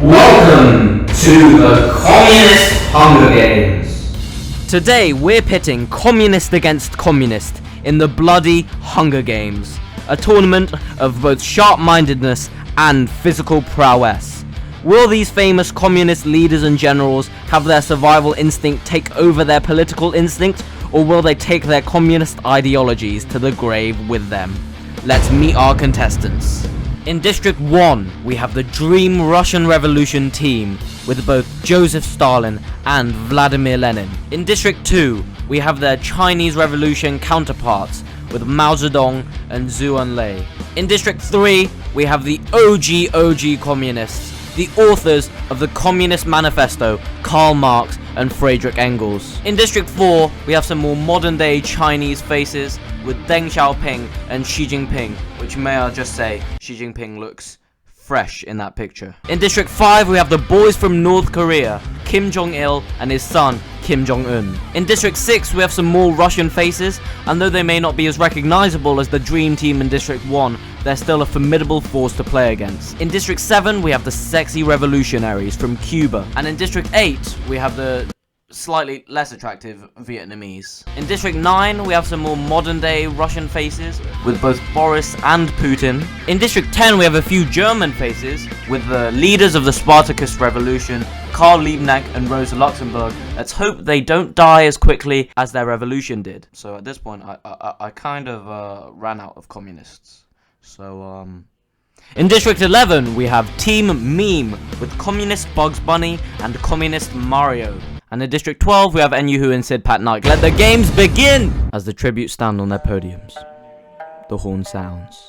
Welcome to the Communist Hunger Games. Today we're pitting communist against communist in the bloody Hunger Games, a tournament of both sharp-mindedness and physical prowess. Will these famous communist leaders and generals have their survival instinct take over their political instinct, or will they take their communist ideologies to the grave with them? Let's meet our contestants. In District 1, we have the Dream Russian Revolution team, with both Joseph Stalin and Vladimir Lenin. In District 2, we have their Chinese Revolution counterparts, with Mao Zedong and Zhu Enlai. In District 3, we have the OG communists, the authors of the Communist Manifesto, Karl Marx and Friedrich Engels. In District 4, we have some more modern-day Chinese faces, with Deng Xiaoping and Xi Jinping, which may I just say, Xi Jinping looks fresh in that picture. In District 5, we have the boys from North Korea, Kim Jong-il and his son, Kim Jong-un. In District 6, we have some more Russian faces, and though they may not be as recognizable as the Dream Team in District 1, they're still a formidable force to play against. In District 7, we have the sexy revolutionaries from Cuba, and in District 8, we have the slightly less attractive Vietnamese. In District 9, we have some more modern-day Russian faces, with both Boris and Putin. In District 10, we have a few German faces, with the leaders of the Spartacist Revolution, Karl Liebknecht and Rosa Luxemburg. Let's hope they don't die as quickly as their revolution did. So at this point, I kind of ran out of communists. So, in District 11, we have Team Meme, with Communist Bugs Bunny and Communist Mario. And in District 12, we have Enyuhu and Sid Patnaik. Let the games begin! As the tributes stand on their podiums, the horn sounds.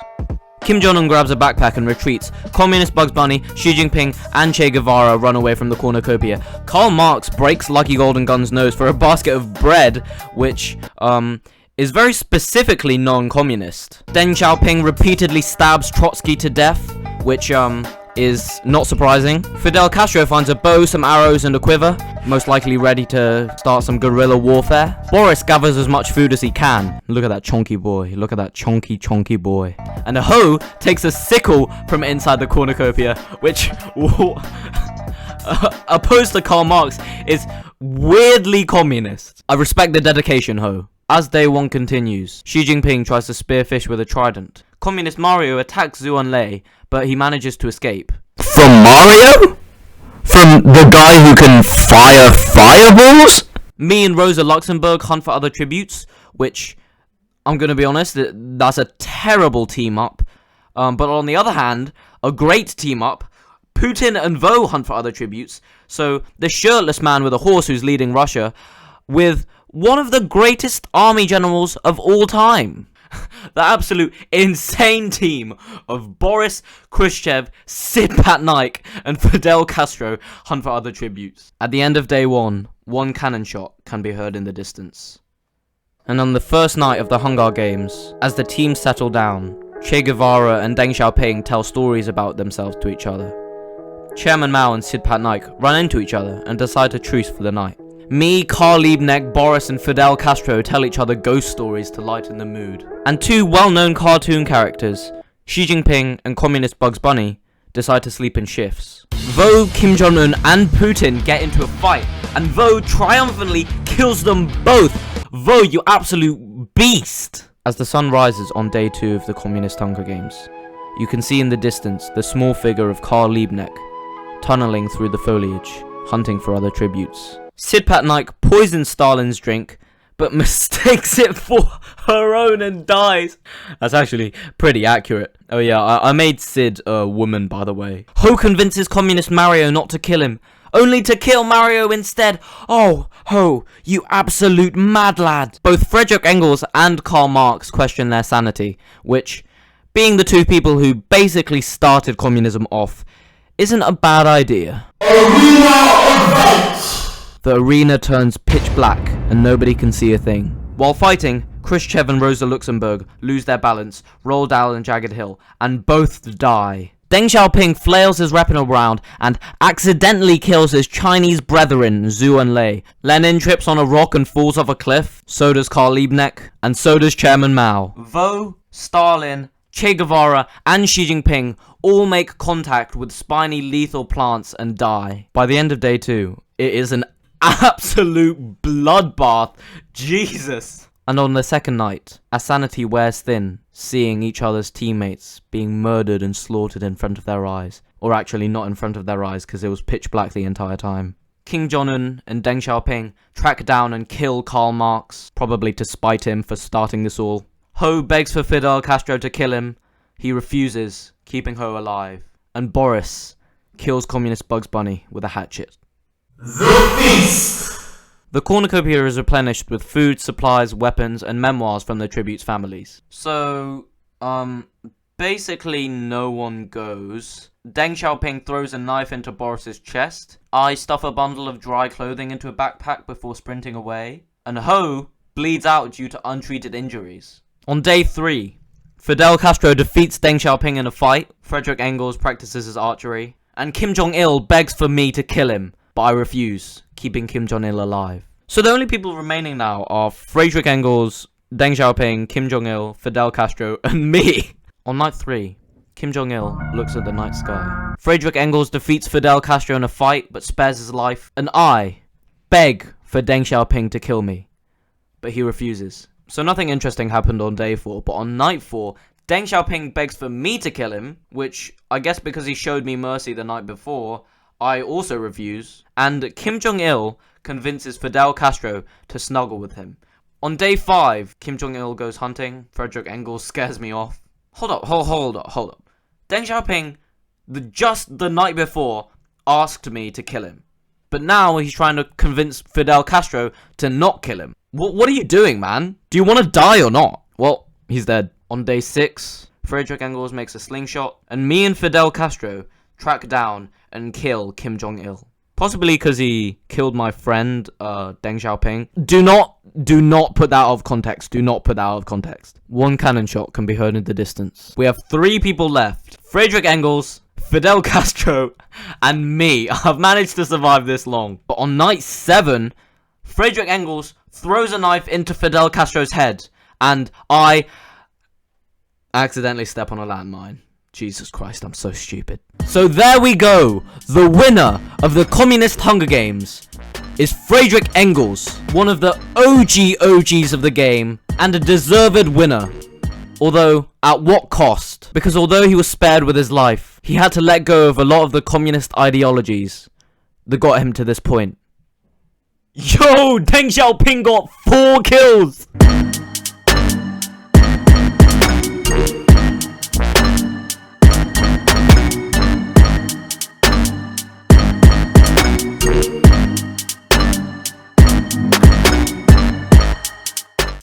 Kim Jong-un grabs a backpack and retreats. Communist Bugs Bunny, Xi Jinping, and Che Guevara run away from the cornucopia. Karl Marx breaks Lucky Golden Gun's nose for a basket of bread, which, is very specifically non-communist. Deng Xiaoping repeatedly stabs Trotsky to death, which, is not surprising. Fidel Castro finds a bow, some arrows, and a quiver, most likely ready to start some guerrilla warfare. Boris gathers as much food as he can. Look at that chonky boy. Look at that chonky boy. And Ho takes a sickle from inside the cornucopia, which, opposed to Karl Marx, is weirdly communist. I respect the dedication, Ho. As day 1 continues, Xi Jinping tries to spearfish with a trident. Communist Mario attacks Zhu Enlai, but he manages to escape. From Mario? From the guy who can fire fireballs? Me and Rosa Luxemburg hunt for other tributes, which, I'm gonna be honest, that's a terrible team-up. But on the other hand, a great team-up. Putin and Vo hunt for other tributes, so the shirtless man with a horse who's leading Russia, with one of the greatest army generals of all time. The absolute insane team of Boris, Khrushchev, Sid Patnaik, and Fidel Castro hunt for other tributes. At the end of day 1, one cannon shot can be heard in the distance. And on the first night of the Hunger Games, as the teams settle down, Che Guevara and Deng Xiaoping tell stories about themselves to each other. Chairman Mao and Sid Patnaik run into each other and decide to truce for the night. Me, Karl Liebknecht, Boris and Fidel Castro tell each other ghost stories to lighten the mood. And two well-known cartoon characters, Xi Jinping and Communist Bugs Bunny, decide to sleep in shifts. Vo, Kim Jong-un and Putin get into a fight, and Vo triumphantly kills them both. Vo, you absolute beast! As the sun rises on day 2 of the Communist Hunger Games, you can see in the distance the small figure of Karl Liebknecht, tunneling through the foliage, hunting for other tributes. Sid Patnaik poisons Stalin's drink, but mistakes it for her own and dies. That's actually pretty accurate. Oh yeah, I made Sid a woman, by the way. Ho convinces Communist Mario not to kill him, only to kill Mario instead. Oh, Ho, you absolute mad lad. Both Friedrich Engels and Karl Marx question their sanity, which, being the two people who basically started communism off, isn't a bad idea. The arena turns pitch black and nobody can see a thing. While fighting, Khrushchev and Rosa Luxemburg lose their balance, roll down a jagged hill, and both die. Deng Xiaoping flails his weapon around and accidentally kills his Chinese brethren, Zhu Enlai. Lenin trips on a rock and falls off a cliff, so does Karl Liebknecht, and so does Chairman Mao. Vo, Stalin, Che Guevara, and Xi Jinping all make contact with spiny lethal plants and die. By the end of day 2, it is an absolute bloodbath. Jesus. And on the second night, as sanity wears thin, seeing each other's teammates being murdered and slaughtered in front of their eyes. Or actually not in front of their eyes, because it was pitch black the entire time. Kim Jong-un and Deng Xiaoping track down and kill Karl Marx, probably to spite him for starting this all. Ho begs for Fidel Castro to kill him. He refuses, keeping Ho alive. And Boris kills communist Bugs Bunny with a hatchet. The feast! The cornucopia is replenished with food, supplies, weapons, and memoirs from the tribute's families. So, basically no one goes. Deng Xiaoping throws a knife into Boris's chest. I stuff a bundle of dry clothing into a backpack before sprinting away. And Ho bleeds out due to untreated injuries. On day 3, Fidel Castro defeats Deng Xiaoping in a fight. Frederick Engels practices his archery. And Kim Jong-il begs for me to kill him, but I refuse, keeping Kim Jong-il alive. So the only people remaining now are Frederick Engels, Deng Xiaoping, Kim Jong-il, Fidel Castro, and me. On night 3, Kim Jong-il looks at the night sky. Frederick Engels defeats Fidel Castro in a fight, but spares his life. And I beg for Deng Xiaoping to kill me, but he refuses. So nothing interesting happened on day 4, but on night 4, Deng Xiaoping begs for me to kill him, which I guess because he showed me mercy the night before, I also refuse. And Kim Jong-il convinces Fidel Castro to snuggle with him. On day 5, Kim Jong-il goes hunting. Frederick Engels scares me off. Hold up. Deng Xiaoping, just the night before, asked me to kill him. But now he's trying to convince Fidel Castro to not kill him. What are you doing, man? Do you want to die or not? Well, he's dead. On day 6, Frederick Engels makes a slingshot, and me and Fidel Castro track down and kill Kim Jong-il. Possibly because he killed my friend, Deng Xiaoping. Do not put that out of context. Do not put that out of context. One cannon shot can be heard in the distance. We have 3 people left. Frederick Engels, Fidel Castro, and me. I've managed to survive this long. But on night 7, Frederick Engels throws a knife into Fidel Castro's head, and I accidentally step on a landmine. Jesus Christ, I'm so stupid. So there we go. The winner of the Communist Hunger Games is Frederick Engels, one of the OGs of the game, and a deserved winner. Although, at what cost? Because although he was spared with his life, he had to let go of a lot of the communist ideologies that got him to this point. Yo, Deng Xiaoping got 4 kills!